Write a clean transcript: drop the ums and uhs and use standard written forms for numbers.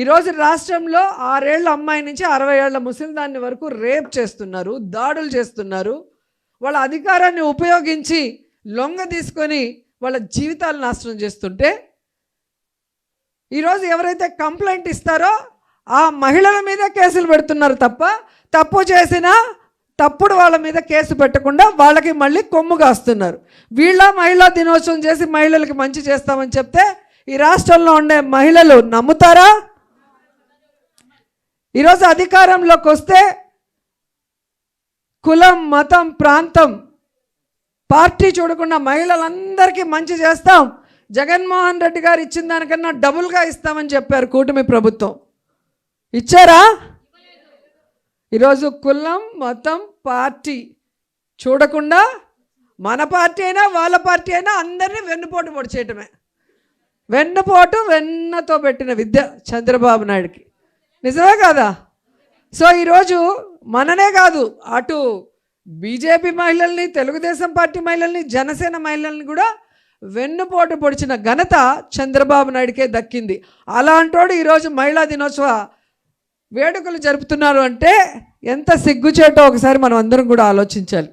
ఈరోజు రాష్ట్రంలో 6 ఏళ్ల అమ్మాయి నుంచి 60 ఏళ్ల ముసలిదాన్ని వరకు రేప్ చేస్తున్నారు, దాడులు చేస్తున్నారు. వాళ్ళ అధికారాన్ని ఉపయోగించి లొంగ తీసుకొని వాళ్ళ జీవితాలు నాశనం చేస్తుంటే ఈరోజు ఎవరైతే కంప్లైంట్ ఇస్తారో ఆ మహిళల మీద కేసులు పెడుతున్నారు తప్ప తప్పు చేసినా తప్పుడు వాళ్ళ మీద కేసు పెట్టకుండా వాళ్ళకి మళ్ళీ కొమ్ము కాస్తున్నారు. వీళ్ళ మహిళా దినోత్సవం చేసి మహిళలకి మంచి చేస్తామని చెప్తే ఈ రాష్ట్రంలో ఉండే మహిళలు నమ్ముతారా? ఈరోజు అధికారంలోకి వస్తే కులం, మతం, ప్రాంతం, పార్టీ చూడకుండా మహిళలందరికీ మంచి చేస్తాం, జగన్మోహన్ రెడ్డి గారు ఇచ్చిన దానికన్నా డబుల్గా ఇస్తామని చెప్పారు కూటమి ప్రభుత్వం. ఇచ్చారా? ఈరోజు కులం, మతం, పార్టీ చూడకుండా మన పార్టీ అయినా వాళ్ళ పార్టీ అయినా అందరినీ వెన్నుపోటు పొడిచేయటమే. వెన్నుపోటు వెన్నతో పెట్టిన విద్య చంద్రబాబు నాయుడికి. నిజమే కాదా? సో ఈరోజు మననే కాదు, అటు బీజేపీ మహిళల్ని, తెలుగుదేశం పార్టీ మహిళల్ని, జనసేన మహిళల్ని కూడా వెన్నుపోటు పొడిచిన ఘనత చంద్రబాబు నాయుడికే దక్కింది. అలాంటోడు ఈరోజు మహిళా దినోత్సవ వేడుకలు జరుపుతున్నారు అంటే ఎంత సిగ్గుచేటో ఒకసారి మనం అందరం కూడా ఆలోచించాలి.